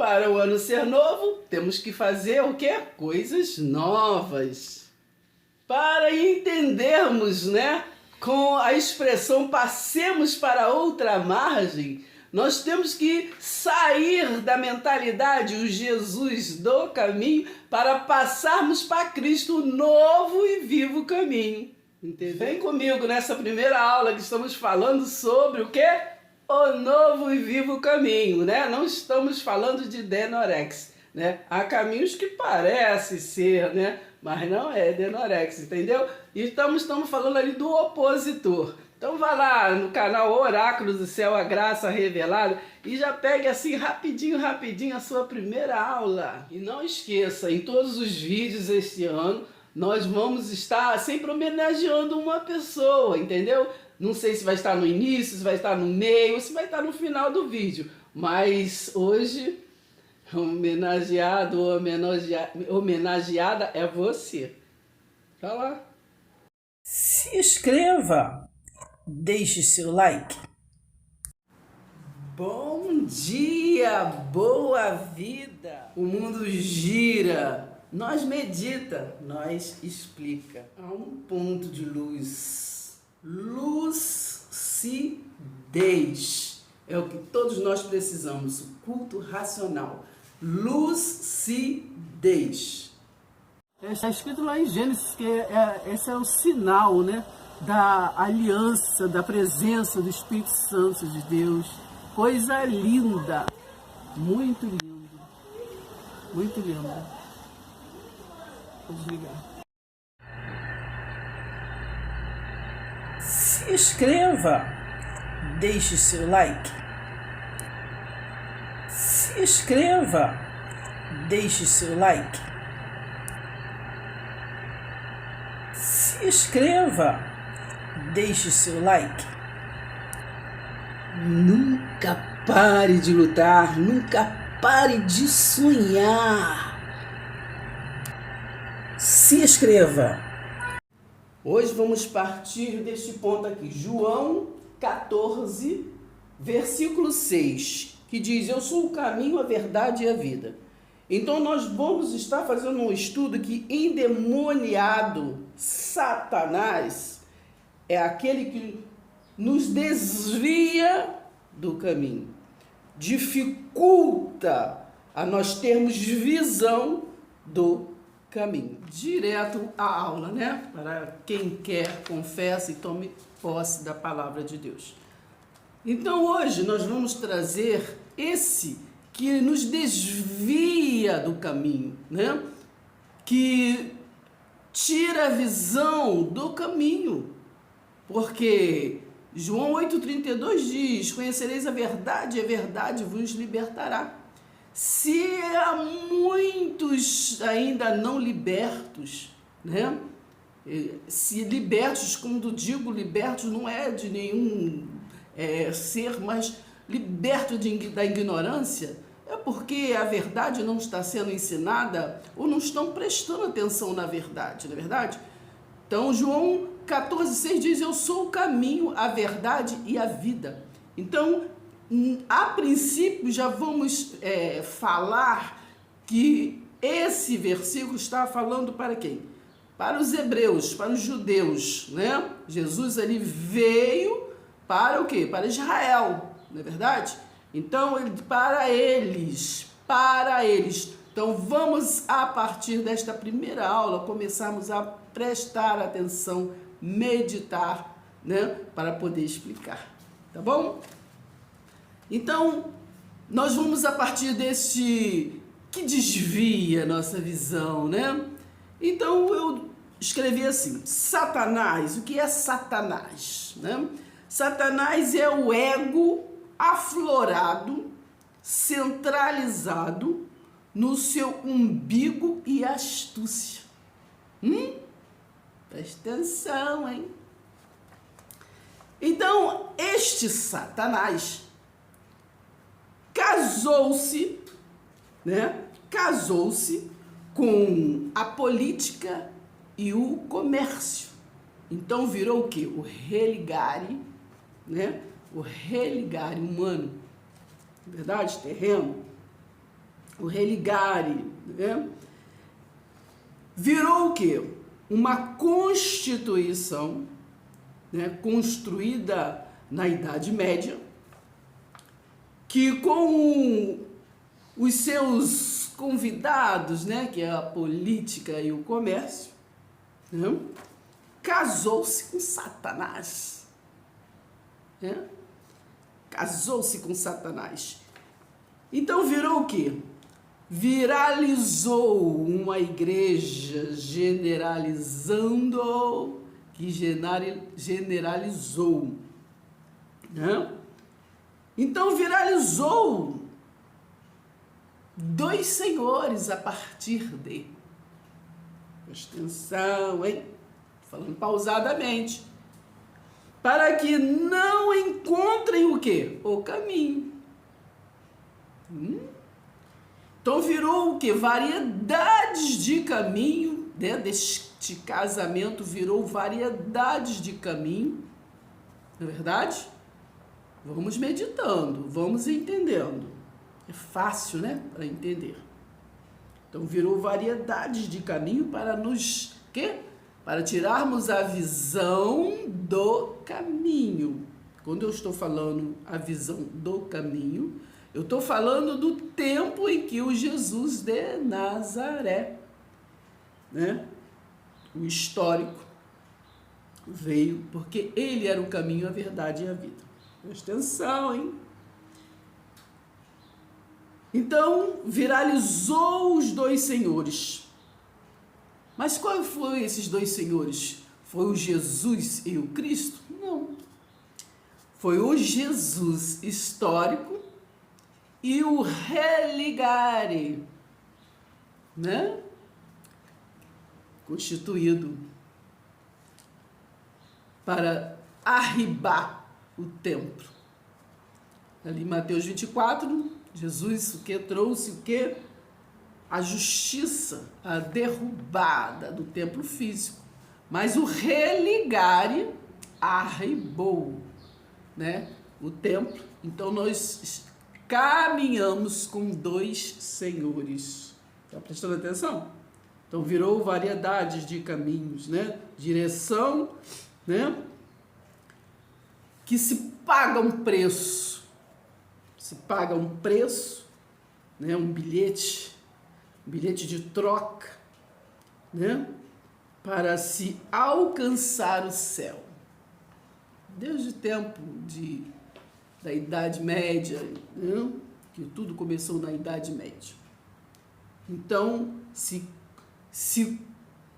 para o ano ser novo, temos que fazer o quê? Coisas novas. Para entendermos, né, com a expressão passemos para outra margem, nós temos que sair da mentalidade, o Jesus do caminho, para passarmos para Cristo, o novo e vivo caminho. Entendeu? Vem comigo nessa primeira aula que estamos falando sobre o quê? O novo e vivo caminho, né? Não estamos falando de Denorex, né? Há caminhos que parecem ser, né? Mas não é Denorex, entendeu? E estamos falando ali do opositor. Então vá lá no canal Oráculos do Céu, a Graça Revelada, e já pegue assim rapidinho a sua primeira aula. E não esqueça, em todos os vídeos este ano, nós vamos estar sempre homenageando uma pessoa, entendeu? Não sei se vai estar no início, se vai estar no meio, se vai estar no final do vídeo. Mas hoje, homenageada é você. Tá lá. Se inscreva, deixe seu like. Bom dia, boa vida. O mundo gira. Nós medita, nós explica. Há um ponto de luz. Lucidez. É o que todos nós precisamos. O culto racional. Lucidez. Está escrito lá em Gênesis que esse é o sinal, né, da aliança, da presença do Espírito Santo de Deus. Coisa linda. Muito lindo. Muito lindo. Vou desligar. Se inscreva, deixe seu like. Se inscreva, deixe seu like. Se inscreva, deixe seu like. Nunca pare de lutar, nunca pare de sonhar. Se inscreva. Hoje vamos partir deste ponto aqui, João 14, versículo 6, que diz: eu sou o caminho, a verdade e a vida. Então nós vamos estar fazendo um estudo que endemoniado, Satanás, é aquele que nos desvia do caminho, dificulta a nós termos visão do caminho. Direto à aula, né? Para quem quer, confessa e tome posse da palavra de Deus. Então hoje nós vamos trazer esse que nos desvia do caminho, né? Que tira a visão do caminho. Porque João 8,32 diz: conhecereis a verdade e a verdade vos libertará. Se há muitos ainda não libertos, né? Se libertos, quando digo libertos, não é de nenhum ser, mas liberto da ignorância, é porque a verdade não está sendo ensinada ou não estão prestando atenção na verdade, não é verdade? Então, João 14,6 diz: eu sou o caminho, a verdade e a vida. Então, a princípio, já vamos falar que esse versículo está falando para quem? Para os hebreus, para os judeus, né? Jesus ali veio para o quê? Para Israel, não é verdade? Então, para eles. Então, vamos, a partir desta primeira aula, começarmos a prestar atenção, meditar, né? Para poder explicar, tá bom? Então, nós vamos a partir deste que desvia nossa visão, né? Então, eu escrevi assim: Satanás. O que é Satanás, né? Satanás é o ego aflorado, centralizado no seu umbigo e astúcia. Presta atenção, hein? Então, este Satanás casou-se, né? Casou-se com a política e o comércio. Então virou o quê? O religare, né? O religare humano, verdade? Terreno. o religare, né? Virou o quê? Uma constituição, né, construída na Idade Média, que com os seus convidados, né, que é a política e o comércio, né, casou-se com Satanás. Né? Casou-se com Satanás. Então virou o quê? Viralizou uma igreja generalizando, que generalizou. Né? Então viralizou dois senhores a partir de. Presta atenção, hein? Falando pausadamente. Para que não encontrem o quê? O caminho. Então virou o quê? Variedades de caminho, né? Deste casamento virou variedades de caminho. Não é verdade? Vamos meditando, vamos entendendo. É fácil, né? Para entender. Então virou variedades de caminho para nos... quê? Para tirarmos a visão do caminho. Quando eu estou falando a visão do caminho, eu estou falando do tempo em que o Jesus de Nazaré, né, o histórico, veio, porque ele era o caminho, a verdade e a vida. Presta atenção, hein? Então, viralizou os dois senhores. Mas qual foi esses dois senhores? Foi o Jesus e o Cristo? Não. Foi o Jesus histórico e o religare, né? Constituído para arribar o templo. Ali em Mateus 24, Jesus o que trouxe o que? A justiça, a derrubada do templo físico. Mas o religare arribou, né, o templo. Então nós caminhamos com dois senhores. Está prestando atenção? Então virou variedades de caminhos, né? Direção, né? Que se paga um preço. Se paga um preço, né? Um bilhete de troca, né? Para se alcançar o céu. Desde o tempo da Idade Média, né? Que tudo começou na Idade Média. Então, se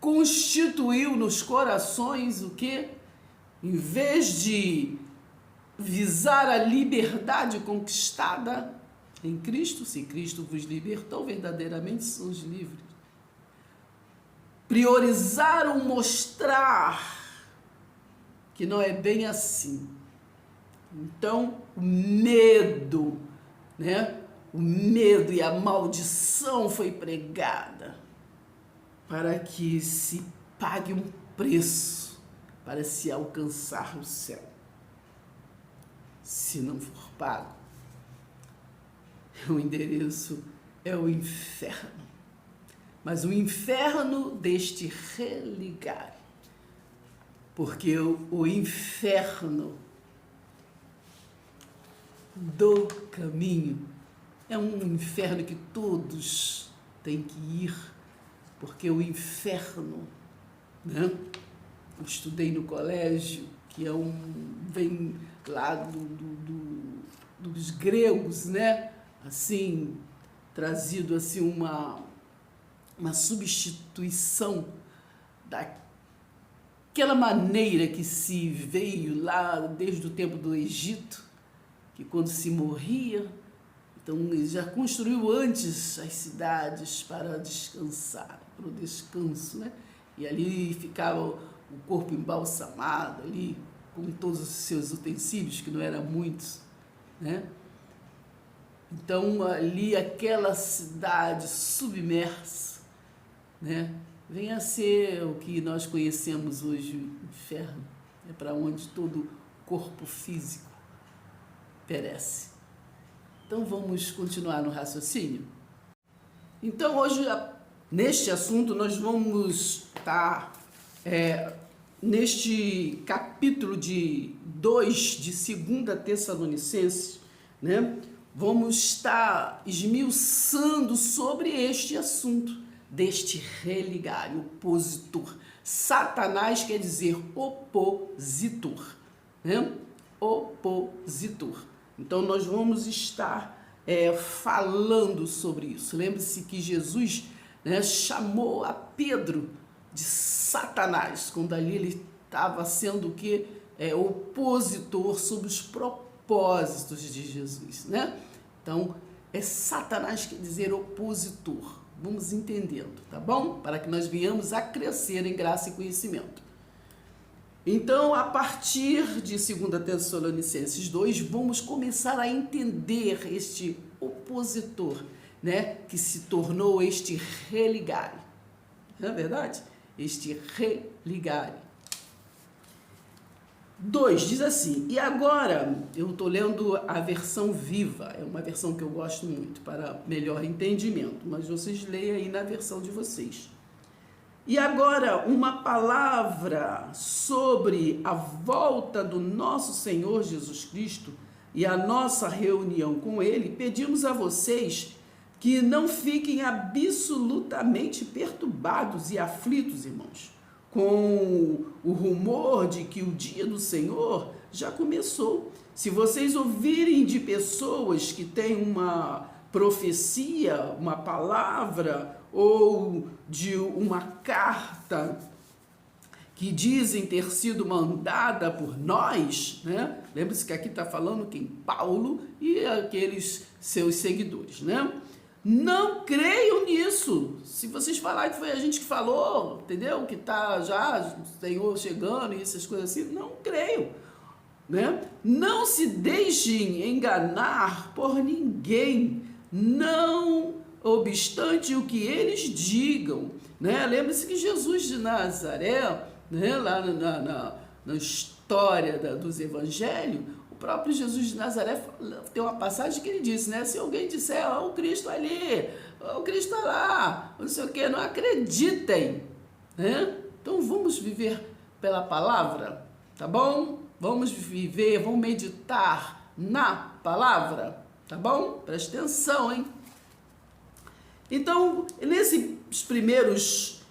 constituiu nos corações o quê? Em vez de visar a liberdade conquistada em Cristo, se Cristo vos libertou, verdadeiramente sois livres. Priorizaram mostrar que não é bem assim. Então, o medo, né? O medo e a maldição foi pregada para que se pague um preço para se alcançar o céu. Se não for pago, o endereço é o inferno. Mas o inferno deste religar. Porque o inferno do caminho é um inferno que todos têm que ir. Porque o inferno, né? Eu estudei no colégio, que vem lá dos gregos, né? Assim, trazido assim uma substituição daquela maneira que se veio lá desde o tempo do Egito, que quando se morria, então ele já construiu antes as cidades para descansar, para o descanso, né? E ali ficava o corpo embalsamado, ali com todos os seus utensílios, que não eram muitos, né? Então, ali, aquela cidade submersa, né? Vem a ser o que nós conhecemos hoje, o inferno, é para onde todo corpo físico perece. Então, vamos continuar no raciocínio? Então, hoje, neste assunto, nós vamos estar neste capítulo 2 de 2 Tessalonicenses, né? Vamos estar esmiuçando sobre este assunto, deste religar, opositor. Satanás quer dizer opositor, né? Opositor. Então, nós vamos estar falando sobre isso. Lembre-se que Jesus, né, chamou a Pedro de Satanás, quando ali ele estava sendo o que? Opositor sobre os propósitos de Jesus, né? Então, Satanás quer dizer opositor. Vamos entendendo, tá bom? Para que nós venhamos a crescer em graça e conhecimento. Então, a partir de 2 Tessalonicenses 2, vamos começar a entender este opositor, né? Que se tornou este religare. Não é verdade? Este religare. 2 diz assim: e agora, eu estou lendo a versão viva, é uma versão que eu gosto muito para melhor entendimento, mas vocês leiam aí na versão de vocês. E agora, uma palavra sobre a volta do nosso Senhor Jesus Cristo e a nossa reunião com Ele. Pedimos a vocês que não fiquem absolutamente perturbados e aflitos, irmãos, com o rumor de que o dia do Senhor já começou. Se vocês ouvirem de pessoas que têm uma profecia, uma palavra, ou de uma carta que dizem ter sido mandada por nós, né? Lembre-se que aqui está falando quem? Paulo e aqueles seus seguidores, né? Não creiam nisso. Se vocês falarem que foi a gente que falou, entendeu? Que está já o Senhor chegando e essas coisas assim, não creiam, né? Não se deixem enganar por ninguém, não obstante o que eles digam, né? Lembre-se que Jesus de Nazaré, né? Lá na história dos evangelhos, o próprio Jesus de Nazaré tem uma passagem que ele disse, né? Se alguém disser, o Cristo ali, o Cristo lá, não sei o que, não acreditem, né? Então vamos viver pela palavra, tá bom? Vamos viver, vamos meditar na palavra, tá bom? Presta atenção, hein? Então, nesses primeiros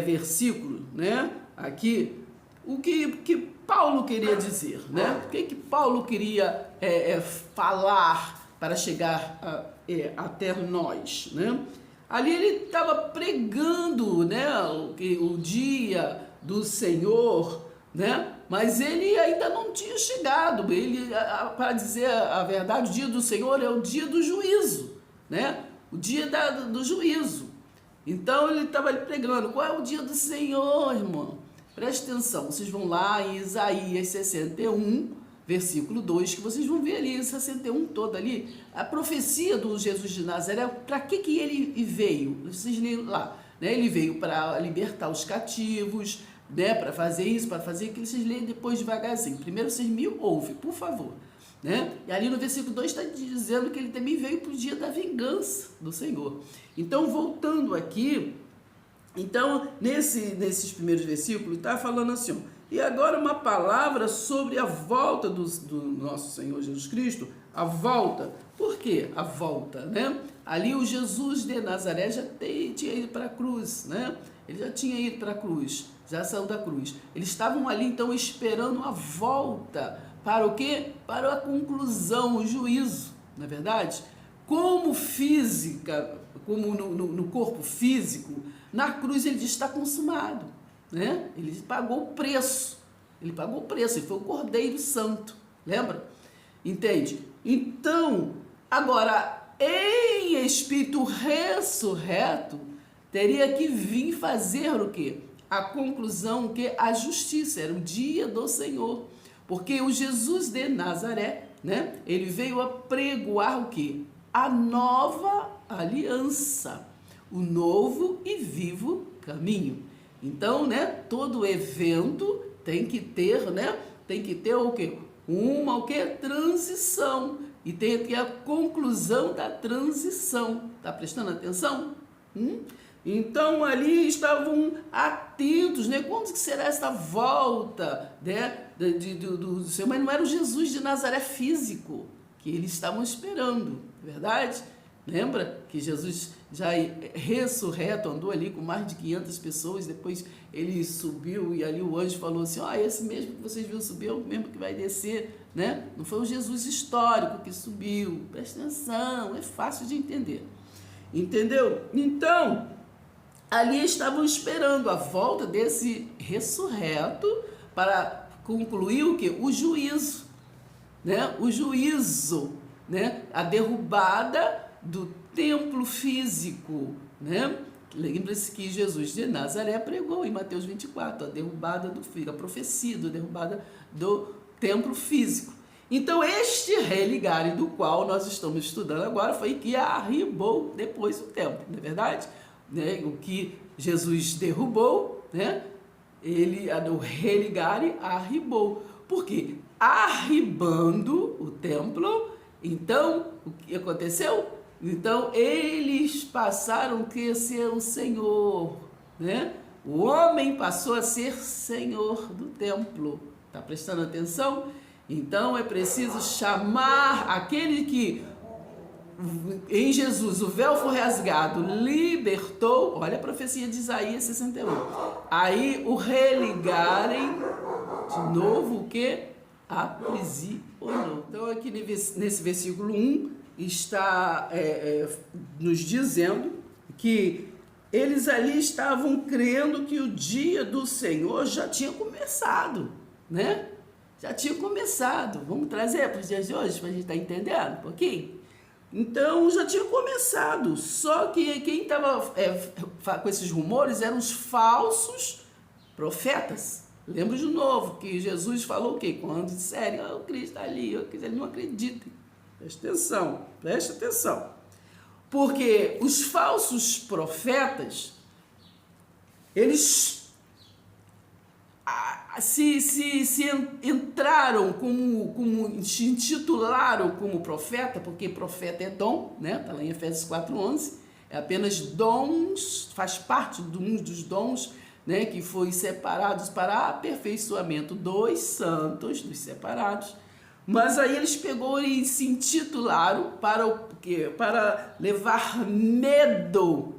versículos, né, aqui, o que Paulo queria dizer, né? O que Paulo queria falar para chegar até nós, né? Ali ele estava pregando, né, o dia do Senhor, né? Mas ele ainda não tinha chegado. Ele, para dizer a verdade, o dia do Senhor é o dia do juízo, né? O dia do juízo. Então ele estava ali pregando. Qual é o dia do Senhor, irmão? Preste atenção, vocês vão lá em Isaías 61, versículo 2, que vocês vão ver ali, 61 todo ali, a profecia do Jesus de Nazaré. Para que ele veio? Vocês leem lá, né? Ele veio para libertar os cativos, né? Para fazer isso, para fazer aquilo. Vocês leem depois devagarzinho. Primeiro vocês me ouvem, por favor. Né? E ali no versículo 2 está dizendo que ele também veio para o dia da vingança do Senhor. Então, voltando aqui, então, nesses primeiros versículos, está falando assim, ó, e agora uma palavra sobre a volta do nosso Senhor Jesus Cristo, a volta. Por quê a volta, né? Ali o Jesus de Nazaré já tinha ido para a cruz, né? Ele já tinha ido para a cruz, já saiu da cruz. Eles estavam ali, então, esperando a volta. Para o quê? Para a conclusão, o juízo, não é verdade? Como física, como no corpo físico, na cruz ele diz, está consumado, né? Ele pagou o preço, ele foi o Cordeiro Santo, lembra? Entende? Então, agora, em espírito ressurreto, teria que vir fazer o quê? A conclusão, que a justiça, era o dia do Senhor. Porque o Jesus de Nazaré, né, ele veio a pregoar o quê? A nova aliança, o novo e vivo caminho. Então, né, todo evento tem que ter, né, o quê? Uma transição. E tem aqui a conclusão da transição. Tá prestando atenção? Então ali estavam atentos, né? Quando que será essa volta, né? do Senhor? Mas não era o Jesus de Nazaré físico que eles estavam esperando, verdade? Lembra que Jesus já ressurreto andou ali com mais de 500 pessoas, depois ele subiu e ali o anjo falou assim, esse mesmo que vocês viram subir é o mesmo que vai descer, né? Não foi o Jesus histórico que subiu, presta atenção, é fácil de entender, entendeu? Então, ali estavam esperando a volta desse ressurreto para concluir o quê? O juízo, né? O juízo, né? A derrubada do templo físico, né? Lembra-se que Jesus de Nazaré pregou em Mateus 24, a derrubada a profecia da derrubada do templo físico. Então, este religare do qual nós estamos estudando agora foi que arribou depois o templo, não é verdade? Né? O que Jesus derrubou, né? O religare arribou. Por quê? Arribando o templo, então, o que aconteceu? Então, eles passaram a ser o Senhor, né? O homem passou a ser Senhor do templo. Está prestando atenção? Então, é preciso chamar aquele que, em Jesus, o véu foi rasgado, libertou. Olha a profecia de Isaías 61. Aí, o religarem, de novo, o que? Aprisionou. Então, aqui nesse versículo 1, está nos dizendo que eles ali estavam crendo que o dia do Senhor já tinha começado, né? Já tinha começado. Vamos trazer para os dias de hoje, para a gente estar entendendo um pouquinho? Então, já tinha começado. Só que quem estava com esses rumores eram os falsos profetas. Lembra de novo que Jesus falou o quê? Quando disserem, o Cristo está ali, eles não acreditem. Preste atenção. Porque os falsos profetas, eles se entraram se intitularam como profeta, porque profeta é dom, né? Está lá em Efésios 4:11, é apenas dons, faz parte de um dos dons, né? Que foi separados para aperfeiçoamento dos santos, dos separados. Mas aí eles pegou e se intitularam para o quê? Para levar medo,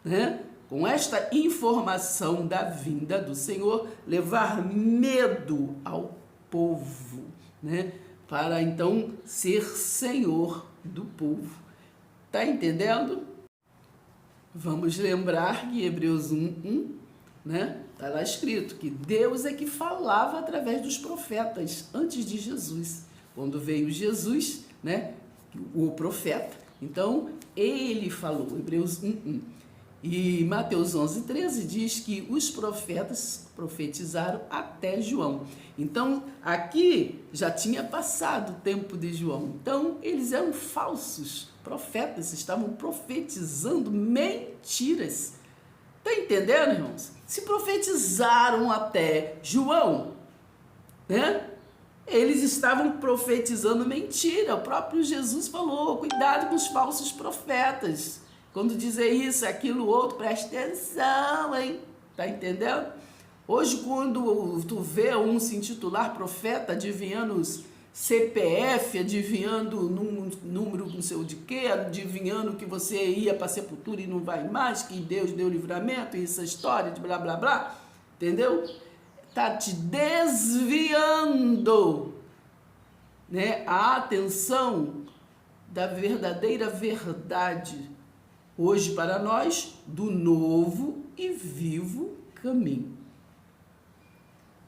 né? Com esta informação da vinda do Senhor, levar medo ao povo, né? Para então ser Senhor do povo. Tá entendendo? Vamos lembrar que Hebreus 1:1, né? Está lá escrito que Deus é que falava através dos profetas antes de Jesus. Quando veio Jesus, né, o profeta, então ele falou, Hebreus 1:1. E Mateus 11:13 diz que os profetas profetizaram até João. Então, aqui já tinha passado o tempo de João. Então, eles eram falsos profetas, estavam profetizando mentiras. Está entendendo, irmãos? Se profetizaram até João, né? Eles estavam profetizando mentira. O próprio Jesus falou, cuidado com os falsos profetas. Quando dizer isso, aquilo, outro, preste atenção, hein? Tá entendendo? Hoje, quando tu vê um se intitular profeta, adivinhando os CPF, adivinhando número não sei o de quê, adivinhando que você ia para a sepultura e não vai mais, que Deus deu livramento, e essa história de blá blá blá, entendeu? Tá te desviando, né, a atenção da verdadeira verdade, hoje para nós, do novo e vivo caminho.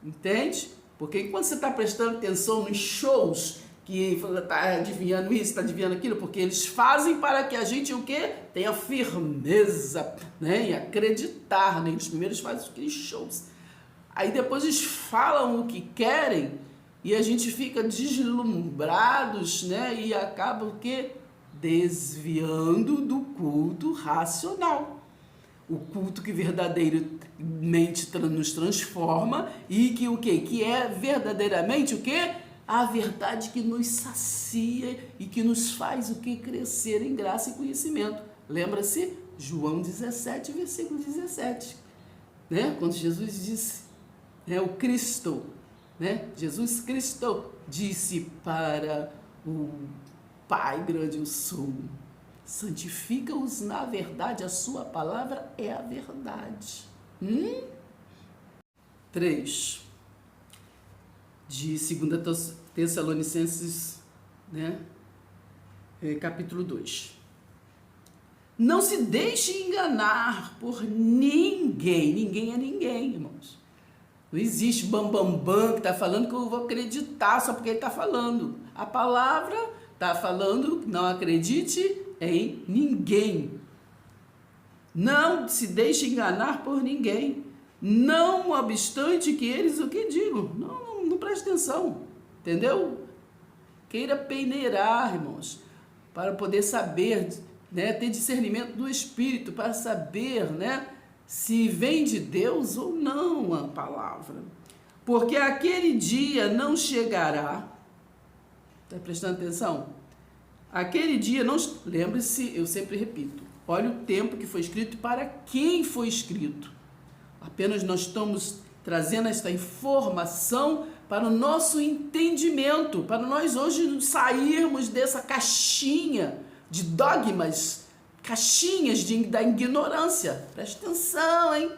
Entende? Porque quando você está prestando atenção nos shows, que está adivinhando isso, está adivinhando aquilo, porque eles fazem para que a gente o quê? Tenha firmeza, né? E acreditar, né? Eles primeiros fazem aqueles shows. Aí depois eles falam o que querem e a gente fica deslumbrados, né? E acaba o quê? Desviando do culto racional. O culto que verdadeiramente nos transforma e que o quê? Que é verdadeiramente o quê? A verdade que nos sacia e que nos faz o quê? Crescer em graça e conhecimento. Lembra-se? João 17, versículo 17, né? Quando Jesus disse, o Cristo, né? Jesus Cristo disse para o Pai grande eu sou, santifica-os na verdade, a sua palavra é a verdade. 3, de 2 Tessalonicenses, né? Capítulo 2. Não se deixe enganar por ninguém. Ninguém é ninguém, irmãos. Não existe bambambam que está falando que eu vou acreditar só porque ele está falando. A palavra está falando, não acredite em ninguém. Não se deixe enganar por ninguém. Não obstante que eles o que digam. Não preste atenção. Entendeu? Queira peneirar, irmãos, para poder saber, né, ter discernimento do Espírito, para saber, né, se vem de Deus ou não a palavra. Porque aquele dia não chegará. Está prestando atenção? Aquele dia não... Lembre-se, eu sempre repito, olha o tempo que foi escrito e para quem foi escrito. Apenas nós estamos trazendo esta informação para o nosso entendimento, para nós hoje sairmos dessa caixinha de dogmas, caixinhas da ignorância. Presta atenção, hein?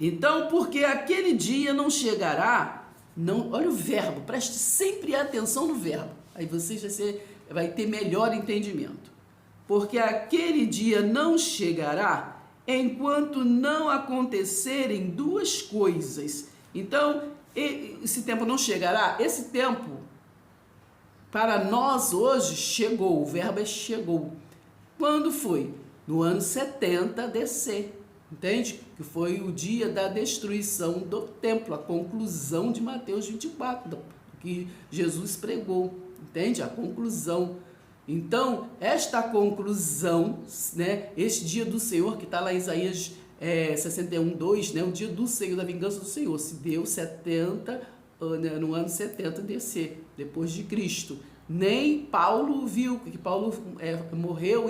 Então, porque aquele dia não chegará, não, olha o verbo, preste sempre atenção no verbo, aí você vai ter melhor entendimento. Porque aquele dia não chegará enquanto não acontecerem duas coisas. Então, esse tempo não chegará, esse tempo para nós hoje chegou, o verbo é chegou. Quando foi? No ano 70 DC, entende? Que foi o dia da destruição do templo, a conclusão de Mateus 24, que Jesus pregou, entende? A conclusão. Então, esta conclusão, né, este dia do Senhor, que está lá em Isaías 61:2, né, o dia do Senhor, da vingança do Senhor, se deu 70, no ano 70 DC, depois de Cristo. Nem Paulo viu, porque Paulo morreu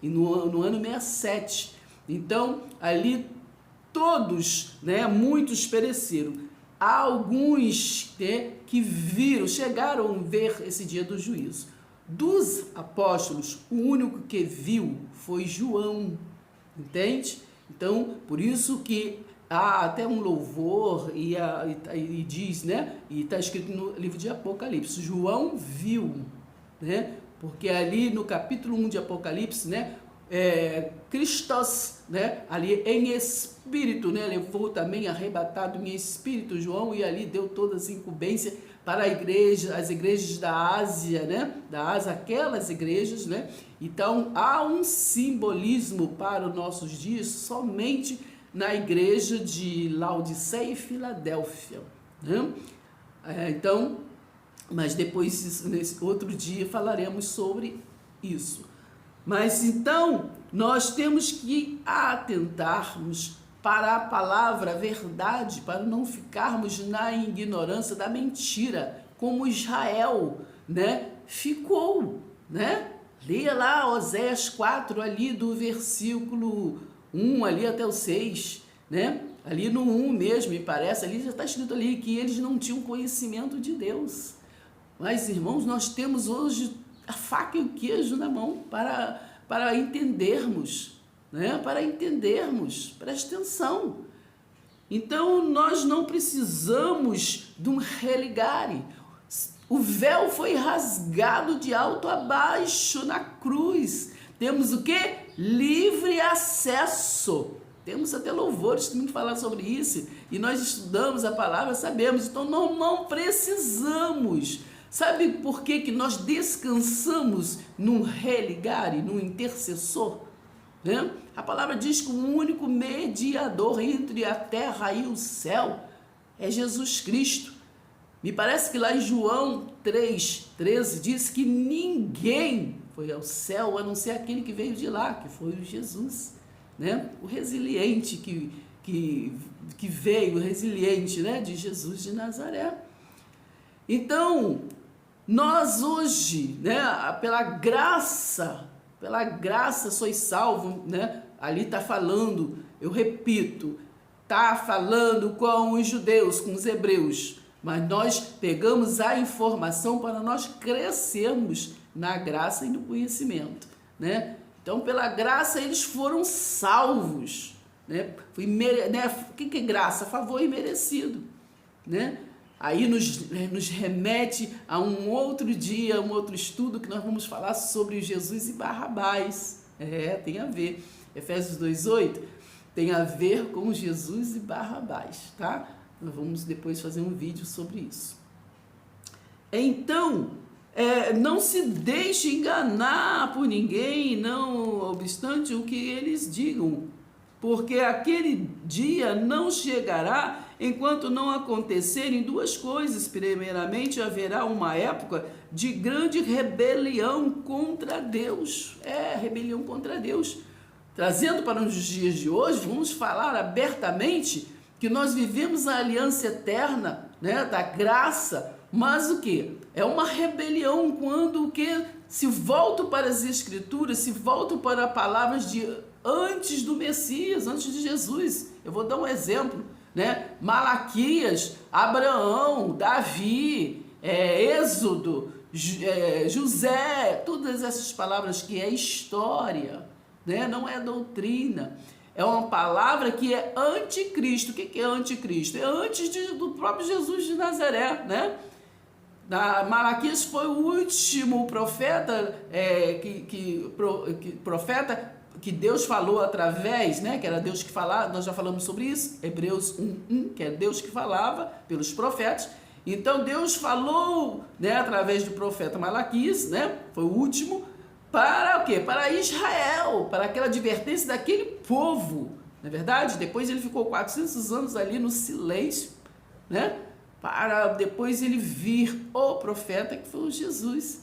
no ano 67. Então, ali todos, né, muitos pereceram. Há alguns, né, que viram, chegaram a ver esse dia do juízo. Dos apóstolos, o único que viu foi João, entende? Então, por isso que há até um louvor e diz, né? E está escrito no livro de Apocalipse, João viu, né? Porque ali no capítulo 1 de Apocalipse, né? Christos, né? Ali em espírito, né? Levou também arrebatado em espírito João e ali deu todas as incumbências para as igrejas da Ásia, né? Da Ásia, aquelas igrejas, né? Então, há um simbolismo para os nossos dias somente na igreja de Laodiceia e Filadélfia, né? Então, mas depois, nesse outro dia, falaremos sobre isso. Mas então, nós temos que atentarmos para a palavra verdade, para não ficarmos na ignorância da mentira, como Israel, né, ficou, né? Leia lá Oséias 4, ali do versículo 1 ali até o 6, né? Ali no 1 mesmo, me parece, ali já está escrito ali que eles não tinham conhecimento de Deus. Mas, irmãos, nós temos hoje a faca e o queijo na mão para entendermos, né? Para entendermos, preste atenção. Então, nós não precisamos de um religare. O véu foi rasgado de alto a baixo na cruz. Temos o quê? Livre acesso. Temos até louvores também que falar sobre isso. E nós estudamos a palavra, sabemos. Então, nós não precisamos. Sabe por que nós descansamos num religare, num intercessor? Né? A palavra diz que o único mediador entre a terra e o céu é Jesus Cristo. Me parece que lá em João 3,13 diz que ninguém foi ao céu a não ser aquele que veio de lá, que foi o Jesus, né? O resiliente que veio, o resiliente, né? De Jesus de Nazaré. Então, nós hoje, né, pela graça Pela graça sois salvo, né? Ali está falando, eu repito, está falando com os judeus, com os hebreus, mas nós pegamos a informação para nós crescermos na graça e no conhecimento, né? Então, pela graça, eles foram salvos, né? O que é graça? Favor imerecido, né? Aí nos remete a um outro dia, um outro estudo que nós vamos falar sobre Jesus e Barrabás. Tem a ver. Efésios 2:8 tem a ver com Jesus e Barrabás, tá? Nós vamos depois fazer um vídeo sobre isso. Então, não se deixe enganar por ninguém, não obstante o que eles digam, porque aquele dia não chegará enquanto não acontecerem duas coisas. Primeiramente, haverá uma época de grande rebelião contra Deus. Rebelião contra Deus. Trazendo para os dias de hoje, vamos falar abertamente que nós vivemos a aliança eterna, né, da graça, mas o que? É uma rebelião quando o que? Se volto para as Escrituras, se volto para palavras de antes do Messias, antes de Jesus. Eu vou dar um exemplo, né? Malaquias, Abraão, Davi, Êxodo, José, todas essas palavras que é história, né? Não é doutrina. É uma palavra que é anticristo. O que é anticristo? É antes do próprio Jesus de Nazaré, né? Malaquias foi o último profeta, profeta que Deus falou através, né? Que era Deus que falava, nós já falamos sobre isso, Hebreus 1:1, que é Deus que falava pelos profetas. Então Deus falou, né, através do profeta Malaquias, né? Foi o último. Para o quê? Para Israel, para aquela advertência daquele povo, não é verdade? Depois ele ficou 400 anos ali no silêncio, né? Para depois ele vir o profeta que foi o Jesus,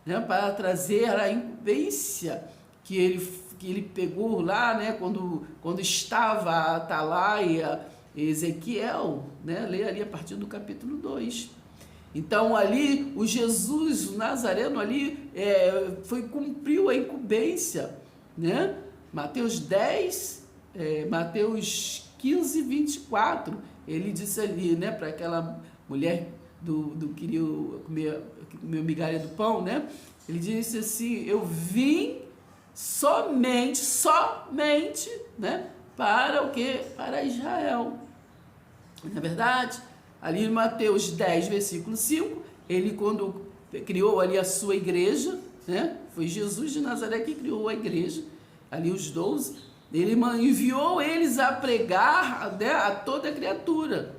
né? Para trazer a incumbência que ele pegou lá, né? Quando estava a Atalaia, Ezequiel, né? Lê ali a partir do capítulo 2. Então ali o Jesus, o Nazareno ali cumpriu a incumbência, né? Mateus 10, Mateus 15:24, ele disse ali, né, para aquela mulher do queria comer migalha do pão, né? Ele disse assim: eu vim somente, né, para o quê? Para Israel. Não é verdade? Ali em Mateus 10, versículo 5, ele quando criou ali a sua igreja, né? Foi Jesus de Nazaré que criou a igreja, ali os 12, ele enviou eles a pregar, né, a toda criatura,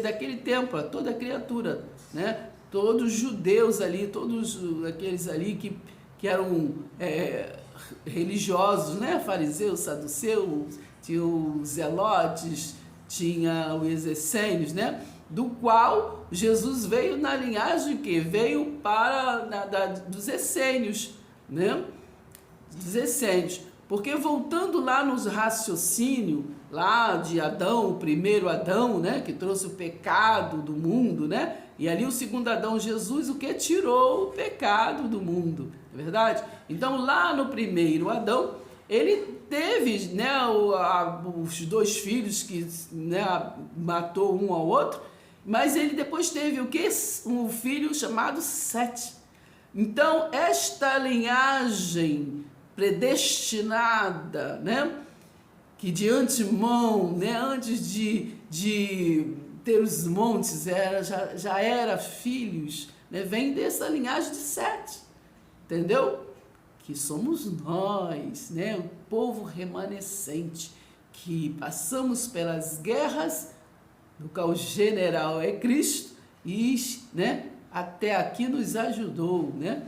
daquele tempo, a toda criatura, né? Todos os judeus ali, todos aqueles ali que eram religiosos, né? Fariseus, saduceus, tinha os zelotes, tinha os essênios, né? Do qual Jesus veio na linhagem que veio dos essênios, né? Dos essênios. Porque voltando lá nos raciocínios, lá de Adão, o primeiro Adão, né? Que trouxe o pecado do mundo, né? E ali o segundo Adão, Jesus, o que? Tirou o pecado do mundo, não é verdade? Então lá no primeiro Adão, ele teve, né, os dois filhos que, né, matou um ao outro, mas ele depois teve o que? Um filho chamado Sete. Então, esta linhagem predestinada, né, que de antemão, né, antes de ter os montes, já era filhos, né, vem dessa linhagem de Sete, entendeu? Que somos nós, né, o povo remanescente, que passamos pelas guerras, do qual o general é Cristo, e, né, até aqui nos ajudou, né?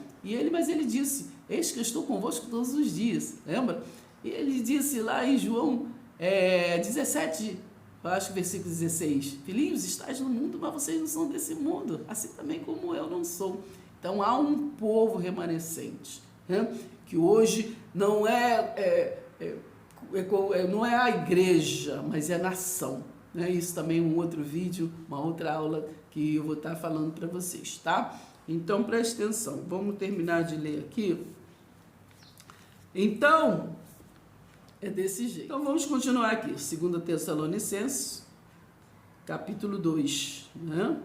Mas ele disse: eis que eu estou convosco todos os dias, lembra? E ele disse lá em João 17, eu acho, versículo 16: filhinhos, estáis no mundo, mas vocês não são desse mundo, assim também como eu não sou. Então há um povo remanescente, né? Que hoje não não é a igreja, mas é a nação, né? Isso também é um outro vídeo, uma outra aula que eu vou estar falando para vocês, tá? Então preste atenção, vamos terminar de ler aqui Então, é desse jeito. Então, vamos continuar aqui. 2 Tessalonicenses, capítulo 2, né?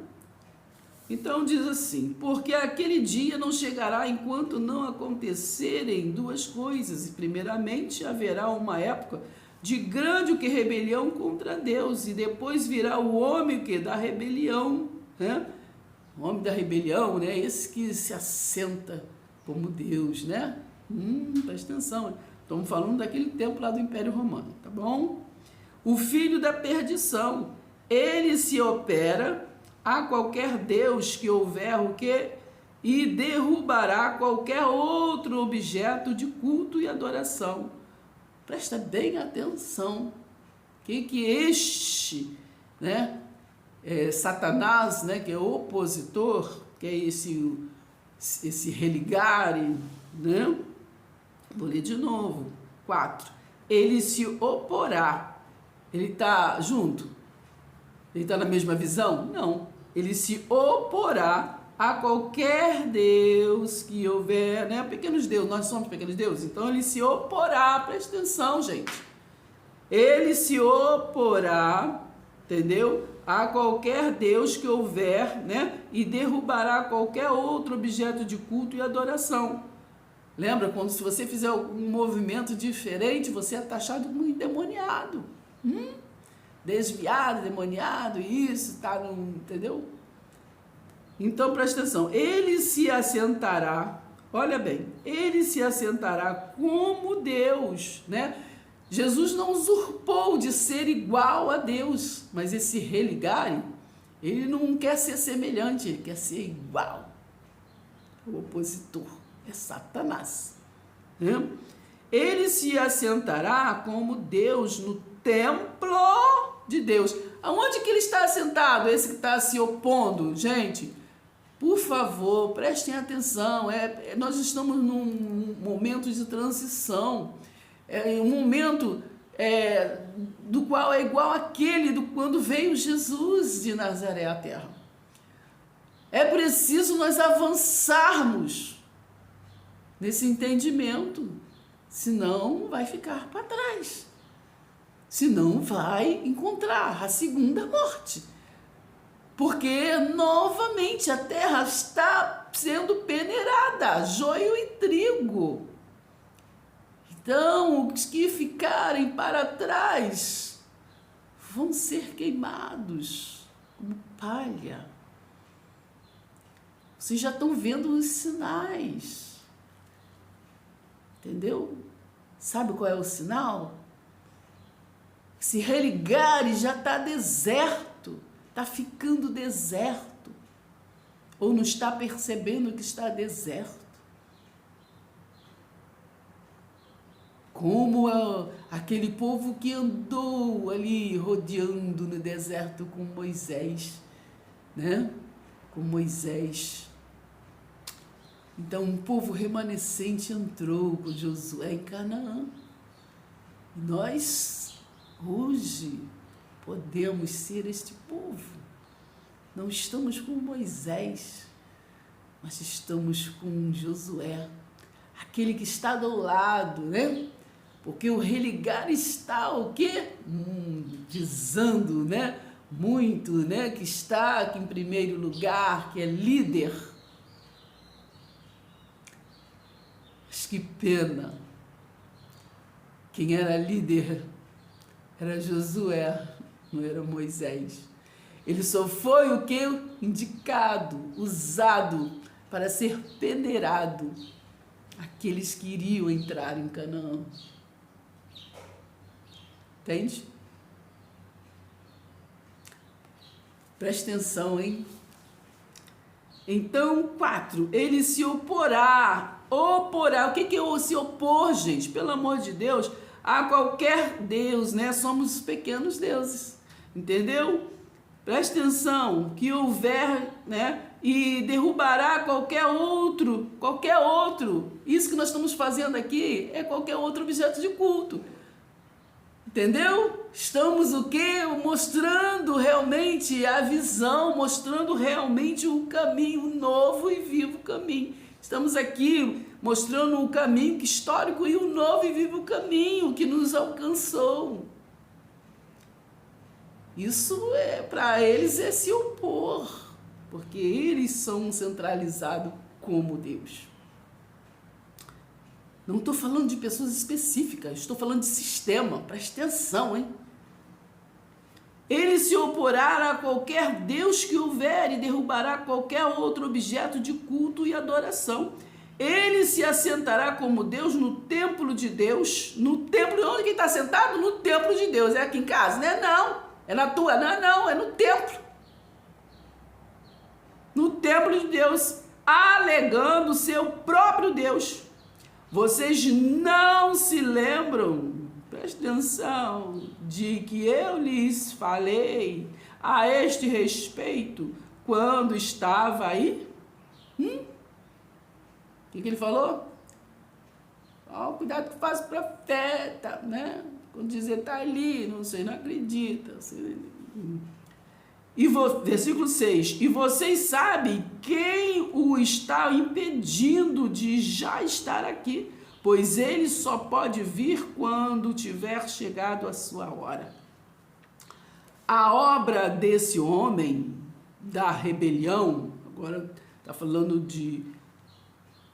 Então, diz assim: porque aquele dia não chegará enquanto não acontecerem duas coisas. E, primeiramente, haverá uma época de grande o que rebelião contra Deus, e depois virá o homem que da rebelião, né? O homem da rebelião, né? Esse que se assenta como Deus, né? Presta atenção. Estamos falando daquele tempo lá do Império Romano, tá bom? O filho da perdição, ele se opera a qualquer Deus que houver o que e derrubará qualquer outro objeto de culto e adoração. Presta bem atenção. Que este, né, Satanás, né, que é o opositor, que é esse religare, né? Vou ler de novo. 4. Ele se oporá. Ele está junto? Ele está na mesma visão? Não. Ele se oporá a qualquer Deus que houver, né? Pequenos deuses, nós somos pequenos deuses, então ele se oporá, presta atenção, gente. Ele se oporá, entendeu? A qualquer Deus que houver, né? E derrubará qualquer outro objeto de culto e adoração. Lembra quando se você fizer um movimento diferente, você é taxado como endemoniado. Desviado, demoniado, isso, tá no, entendeu? Então presta atenção, ele se assentará, olha bem, ele se assentará como Deus, né? Jesus não usurpou de ser igual a Deus, mas esse religare, ele não quer ser semelhante, ele quer ser igual. O opositor é Satanás, né? Ele se assentará como Deus no templo de Deus. Aonde que ele está assentado, esse que está se opondo? Gente, por favor, prestem atenção. Nós estamos num momento de transição. Um momento do qual é igual àquele do quando veio Jesus de Nazaré à Terra. É preciso nós avançarmos nesse entendimento, senão vai ficar para trás. Senão vai encontrar a segunda morte. Porque, novamente, a terra está sendo peneirada, joio e trigo. Então, os que ficarem para trás vão ser queimados como palha. Vocês já estão vendo os sinais. Entendeu? Sabe qual é o sinal? Se religares já está deserto, está ficando deserto, ou não está percebendo que está deserto. Como aquele povo que andou ali rodeando no deserto com Moisés, né? Com Moisés. Então um povo remanescente entrou com Josué em Canaã. E nós hoje podemos ser este povo. Não estamos com Moisés, mas estamos com Josué, aquele que está do lado, né? Porque o religar está o quê? Visando, né? Muito, né? Que está aqui em primeiro lugar, que é líder. Mas que pena. Quem era líder era Josué, não era Moisés. Ele só foi o que? Indicado, usado para ser peneirado aqueles que iriam entrar em Canaã. Entende? Presta atenção, hein? Então, 4, ele se oporá. Oporá, o que é se opor, gente? Pelo amor de Deus, a qualquer Deus, né? Somos pequenos deuses, entendeu? Presta atenção, que houver, né? E derrubará qualquer outro. Isso que nós estamos fazendo aqui é qualquer outro objeto de culto. Entendeu? Estamos o quê? Mostrando realmente a visão, mostrando realmente o caminho, o novo e vivo caminho. Estamos aqui mostrando o caminho histórico e o novo e vivo caminho que nos alcançou. Isso para eles é se opor, porque eles são centralizados como Deus. Não estou falando de pessoas específicas, estou falando de sistema, preste atenção, hein? Ele se oporá a qualquer Deus que houver e derrubará qualquer outro objeto de culto e adoração. Ele se assentará como Deus no templo de Deus. No templo, onde que está sentado? No templo de Deus. É aqui em casa? Né? Não. É na tua? Não, é no templo. No templo de Deus, alegando seu próprio Deus. Vocês não se lembram, preste atenção, de que eu lhes falei a este respeito quando estava aí? O que ele falou? Cuidado que faz profeta, né? Quando dizer tá ali, não sei, não acredita. Versículo 6. E vocês sabem quem o está impedindo de já estar aqui, pois ele só pode vir quando tiver chegado a sua hora. A obra desse homem da rebelião, agora está falando de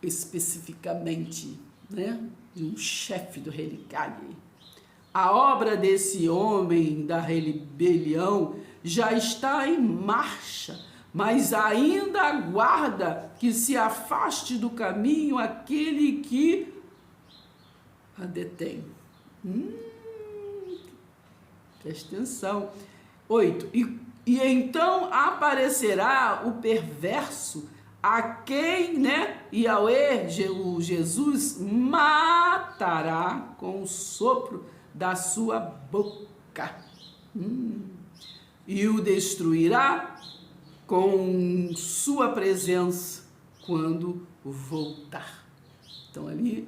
especificamente, né, de um chefe do relicário. A obra desse homem da rebelião já está em marcha, mas ainda aguarda que se afaste do caminho aquele que a detém. Preste atenção. 8. E então aparecerá o perverso, a quem, né, Yahweh, o Jesus, matará com o sopro da sua boca. E o destruirá com sua presença quando voltar. Então ali,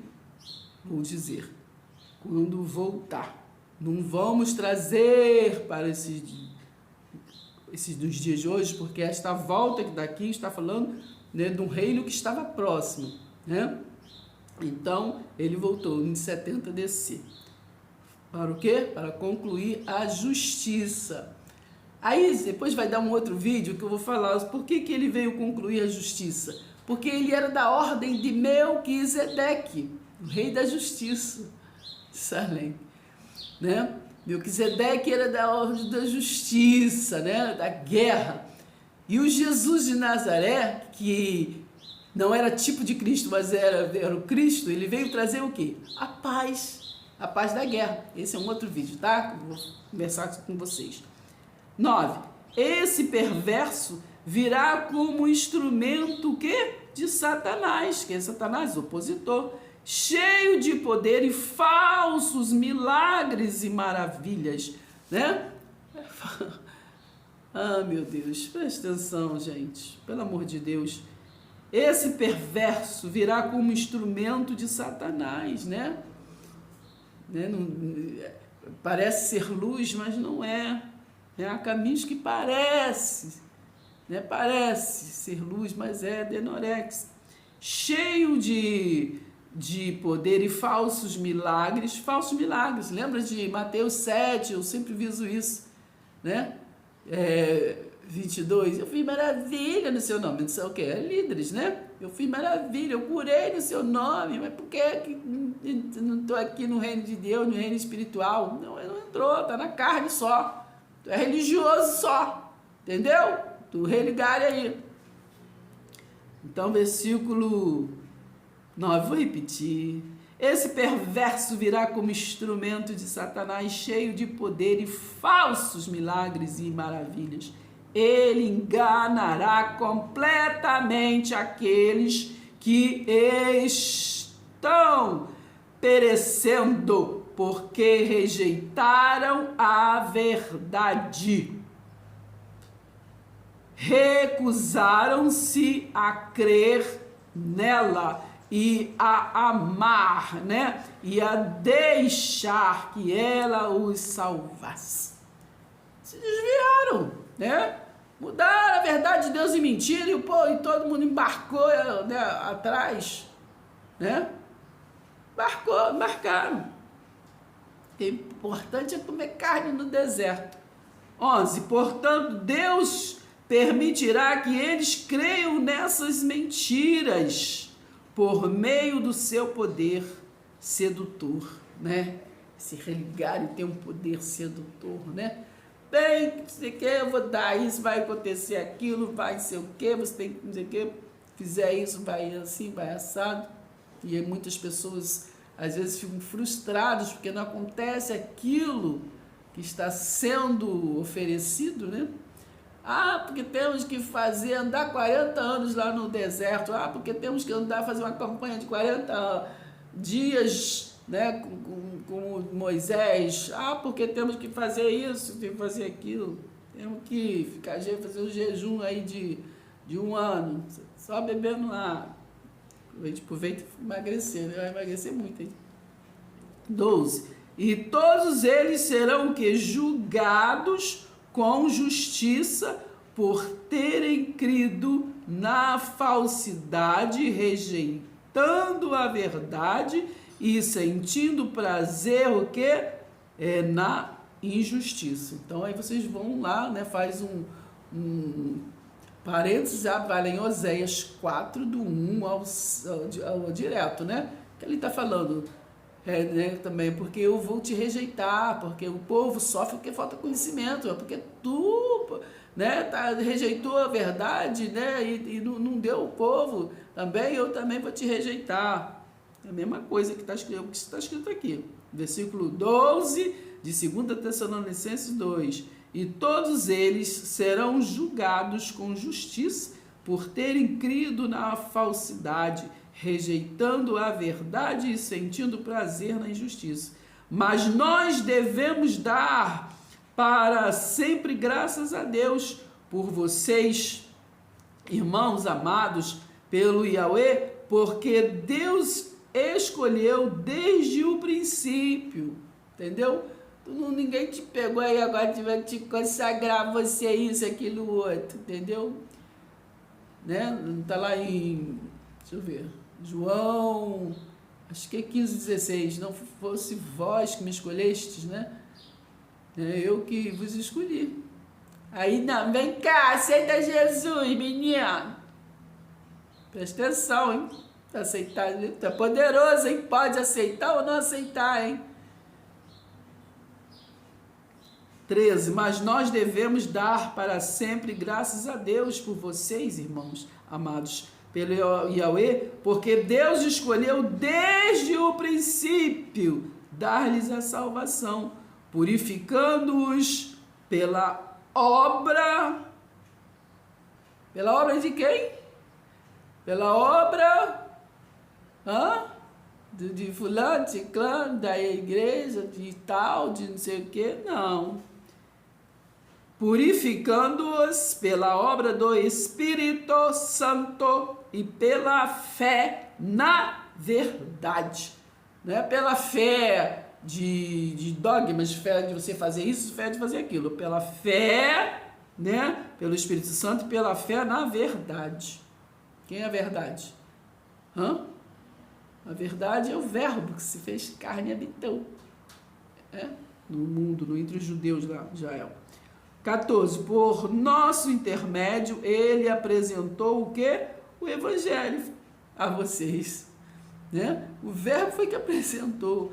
vou dizer, quando voltar. Não vamos trazer para esses dos dias de hoje, porque esta volta que daqui está falando, né, de um reino que estava próximo, né? Então, ele voltou em 70 DC. Para o quê? Para concluir a justiça. Aí, depois vai dar um outro vídeo que eu vou falar por que ele veio concluir a justiça. Porque ele era da ordem de Melquisedeque, o rei da justiça de Salém, né? Melquisedeque era da ordem da justiça, né? Da guerra. E o Jesus de Nazaré, que não era tipo de Cristo, mas era o Cristo, ele veio trazer o quê? A paz da guerra. Esse é um outro vídeo, tá? Vou conversar com vocês. 9. Esse perverso virá como instrumento o quê? De Satanás, que é Satanás, opositor, cheio de poder e falsos milagres e maravilhas, né? Meu Deus, presta atenção, gente, pelo amor de Deus. Esse perverso virá como instrumento de Satanás, né? Parece ser luz, mas não é. Há caminhos que parece ser luz, mas é denorex. Cheio de poder e falsos milagres. Lembra de Mateus 7? Eu sempre viso isso, né? 22, eu fiz maravilha no seu nome, não sei o que, líderes, né? Eu fiz maravilha, eu curei no seu nome, mas por que não estou aqui no reino de Deus, no reino espiritual? Não entrou, tá na carne só, tu é religioso só, entendeu? Tu religar aí. Então, versículo 9, vou repetir. Esse perverso virá como instrumento de Satanás, cheio de poder e falsos milagres e maravilhas. Ele enganará completamente aqueles que estão perecendo, porque rejeitaram a verdade. Recusaram-se a crer nela e a amar, né? E a deixar que ela os salvasse. Se desviaram, né? Mudaram a verdade de Deus em mentira e todo mundo embarcou, né, atrás. né? Marcaram. O importante é comer carne no deserto. 11. Portanto, Deus permitirá que eles creiam nessas mentiras por meio do seu poder sedutor, né? Se religarem tem um poder sedutor, né? Bem, você quer, eu vou dar isso, vai acontecer aquilo, vai ser o quê? Você tem que, não sei o quê, fizer isso, vai assim, vai assado. E aí muitas pessoas às vezes ficam frustradas porque não acontece aquilo que está sendo oferecido, né? Ah, porque temos que andar 40 anos lá no deserto. Ah, porque temos que fazer uma campanha de 40 dias, né, com Moisés. Ah, porque temos que fazer isso, tem que fazer aquilo. Temos que fazer um jejum aí de um ano, só bebendo água. A gente aproveita e emagrecer, né? Vai emagrecer muito, hein? 12. E todos eles serão o quê? Julgados com justiça por terem crido na falsidade, rejeitando a verdade e sentindo prazer, o quê? Na injustiça. Então aí vocês vão lá, né? Faz um parênteses, vai em Oséias 4, do 1 ao direto, né? Que ele está falando, né, também, porque eu vou te rejeitar, porque o povo sofre porque falta conhecimento, porque tu, né, rejeitou a verdade, né, e não deu o povo, também eu também vou te rejeitar. É a mesma coisa que está escrito aqui. Versículo 12 de 2 Tessalonicenses 2. E todos eles serão julgados com justiça por terem crido na falsidade, rejeitando a verdade e sentindo prazer na injustiça. Mas nós devemos dar para sempre graças a Deus por vocês, irmãos amados, pelo Yahweh, porque Deus escolheu desde o princípio, entendeu? Ninguém te pegou aí agora, tiver que te consagrar você isso, aquilo, outro, entendeu? Né? Tá lá em, deixa eu ver, João, acho que é 15:16, não fosse vós que me escolhestes, né? É eu que vos escolhi. Aí não, vem cá, aceita Jesus, menino. Presta atenção, hein? Aceitar, tá poderoso, hein? Pode aceitar ou não aceitar, hein? 13. Mas nós devemos dar para sempre graças a Deus por vocês, irmãos amados, pelo Yahweh, porque Deus escolheu desde o princípio dar-lhes a salvação, purificando-os pela obra de quem? Pela obra de fulano, de clã, da igreja, de tal, de não sei o que, não. Purificando-os pela obra do Espírito Santo e pela fé na verdade. Não é pela fé de dogmas, fé de você fazer isso, fé de fazer aquilo. Pela fé, né? Pelo Espírito Santo e pela fé na verdade. Quem é a verdade? A verdade é o verbo que se fez carne e habitou. No mundo, entre os judeus lá de Israel. 14. Por nosso intermédio, ele apresentou o quê? O evangelho a vocês. Né? O verbo foi que apresentou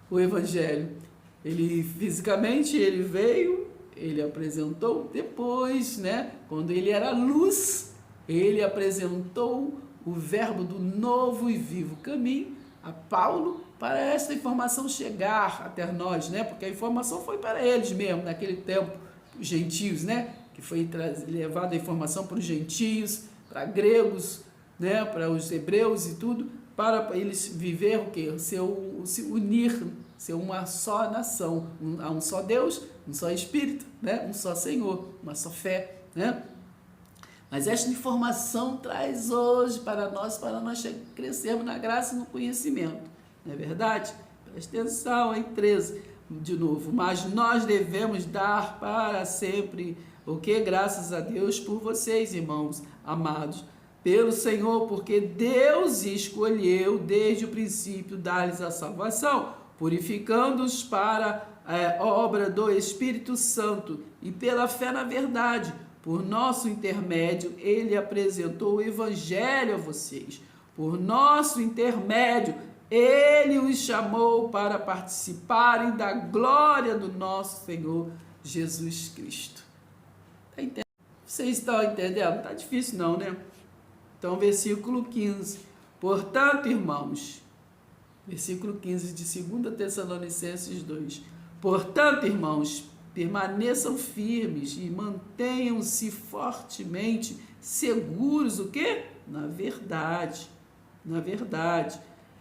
o evangelho. Ele, fisicamente, ele veio, ele apresentou depois, né? Quando ele era luz, ele apresentou o verbo do novo e vivo caminho a Paulo para esta informação chegar até nós, né? Porque a informação foi para eles mesmo, naquele tempo, os gentios, né? Que foi levada a informação para os gentios, para gregos, né? Para os hebreus e tudo, para eles viver o quê? Se unir, ser uma só nação, há um só Deus, um só Espírito, né? Um só Senhor, uma só fé, né? Mas esta informação traz hoje para nós crescermos na graça e no conhecimento. Não é verdade? Presta atenção, hein? 13, de novo. Mas nós devemos dar para sempre o que? Graças a Deus por vocês, irmãos amados, pelo Senhor, porque Deus escolheu desde o princípio dar-lhes a salvação, purificando-os para a obra do Espírito Santo e pela fé na verdade. Por nosso intermédio, ele apresentou o Evangelho a vocês. Por nosso intermédio, ele os chamou para participarem da glória do nosso Senhor Jesus Cristo. Tá entendendo? Vocês estão entendendo? Não está difícil não, né? Então, versículo 15. Portanto, irmãos, versículo 15 de 2 Tessalonicenses 2. Portanto, irmãos, permaneçam firmes e mantenham-se fortemente seguros, o quê? Na verdade,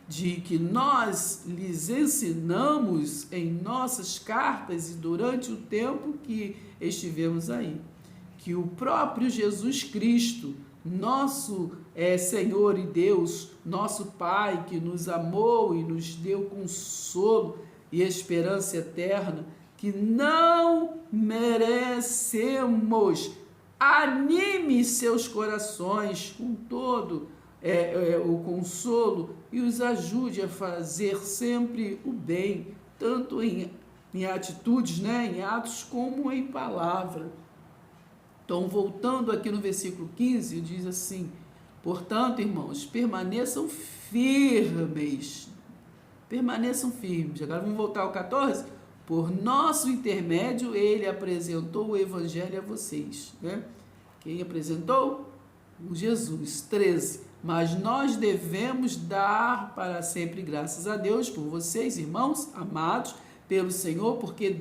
de que nós lhes ensinamos em nossas cartas e durante o tempo que estivemos aí, que o próprio Jesus Cristo, nosso Senhor e Deus, nosso Pai, que nos amou e nos deu consolo e esperança eterna, que não merecemos, anime seus corações com todo o consolo e os ajude a fazer sempre o bem, tanto em atitudes, né, em atos, como em palavra. Então, voltando aqui no versículo 15, diz assim: portanto, irmãos, permaneçam firmes. Agora vamos voltar ao 14. Por nosso intermédio, ele apresentou o Evangelho a vocês. Né? Quem apresentou? O Jesus. 13. Mas nós devemos dar para sempre graças a Deus por vocês, irmãos amados pelo Senhor, porque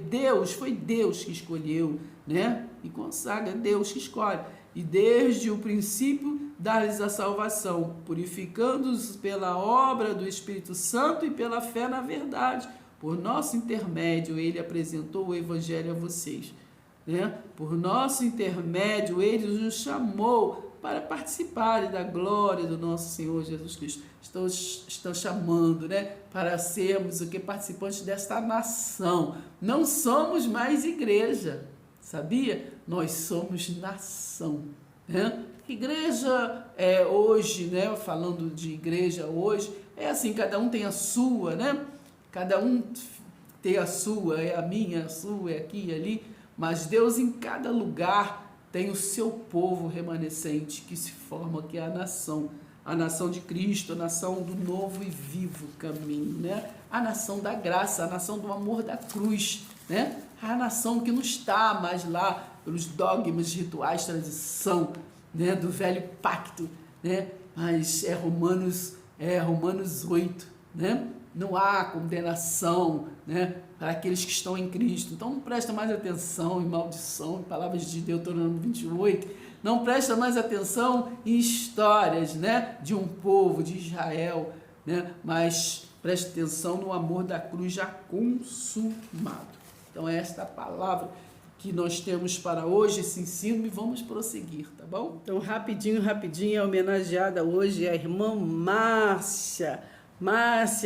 foi Deus que escolheu, né? E consagra, Deus que escolhe. E desde o princípio dar-lhes a salvação, purificando-os pela obra do Espírito Santo e pela fé na verdade. Por nosso intermédio, ele apresentou o Evangelho a vocês. Né? Por nosso intermédio, ele nos chamou para participarem da glória do nosso Senhor Jesus Cristo. Estão chamando, né? Para sermos participantes desta nação. Não somos mais igreja, sabia? Nós somos nação. Né? Igreja hoje, né? Falando de igreja hoje, é assim, cada um tem a sua, né? Cada um tem a sua, é a minha, a sua, é aqui e ali, mas Deus em cada lugar tem o seu povo remanescente que se forma, que é a nação de Cristo, a nação do novo e vivo caminho, né? A nação da graça, a nação do amor da cruz, né? A nação que não está mais lá pelos dogmas, rituais, tradição, né? Do velho pacto, né? Mas é Romanos 8, né? Não há condenação, né, para aqueles que estão em Cristo. Então não presta mais atenção em maldição, em palavras de Deuteronômio 28. Não presta mais atenção em histórias, né, de um povo, de Israel, né, mas presta atenção no amor da cruz já consumado. Então é esta palavra que nós temos para hoje, esse ensino, e vamos prosseguir, tá bom? Então rapidinho, é homenageada hoje a irmã Márcia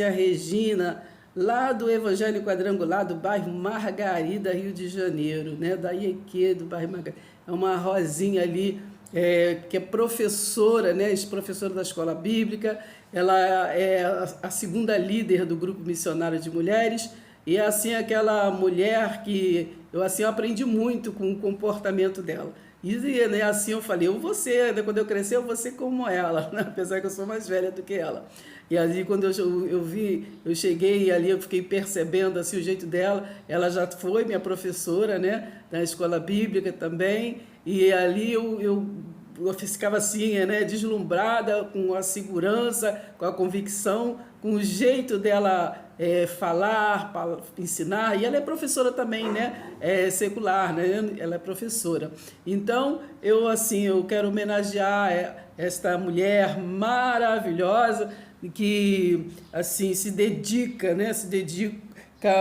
Regina, lá do Evangelho Quadrangular, do bairro Margarida, Rio de Janeiro, né? Da IEQ, do bairro Margarida. É uma rosinha ali, que é professora, né? Ex-professora da Escola Bíblica. Ela é a segunda líder do grupo missionário de mulheres. E é assim aquela mulher que eu aprendi muito com o comportamento dela. E né, assim eu falei, quando eu crescer, eu vou ser como ela, né? Apesar que eu sou mais velha do que ela. E ali, quando eu cheguei ali, eu fiquei percebendo assim, o jeito dela. Ela já foi minha professora, né, da escola bíblica também. E ali eu ficava assim, né, deslumbrada com a segurança, com a convicção, com o jeito dela falar, ensinar. E ela é professora também, né, secular, né, ela é professora. Então, eu quero homenagear esta mulher maravilhosa, que assim se dedica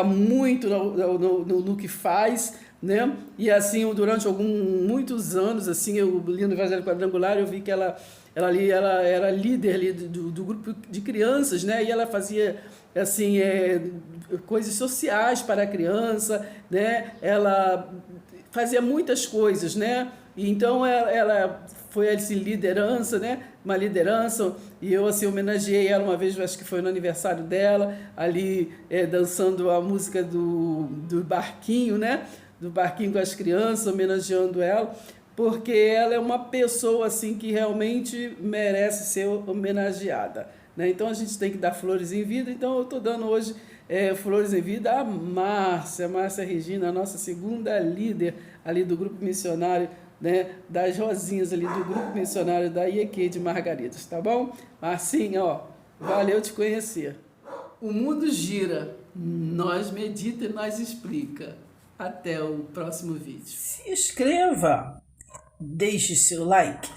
muito no que faz, né? E assim durante muitos anos assim eu li no Evangelho Quadrangular, eu vi que ela era líder ali do grupo de crianças, né? E ela fazia assim coisas sociais para a criança, né? Ela fazia muitas coisas, né? E então ela foi assim, liderança, né? Uma liderança, e eu assim homenageei ela uma vez, acho que foi no aniversário dela, ali dançando a música do barquinho, né? Do barquinho com as crianças, homenageando ela, porque ela é uma pessoa assim que realmente merece ser homenageada, né? Então a gente tem que dar flores em vida, então eu estou dando hoje flores em vida a Márcia Regina, a nossa segunda líder ali do grupo missionário, né, das Rosinhas ali do grupo missionário da IEQ de Margaridas, tá bom? Marcinha, ó, valeu te conhecer. O mundo gira, nós medita e nós explica. Até o próximo vídeo. Se inscreva, deixe seu like.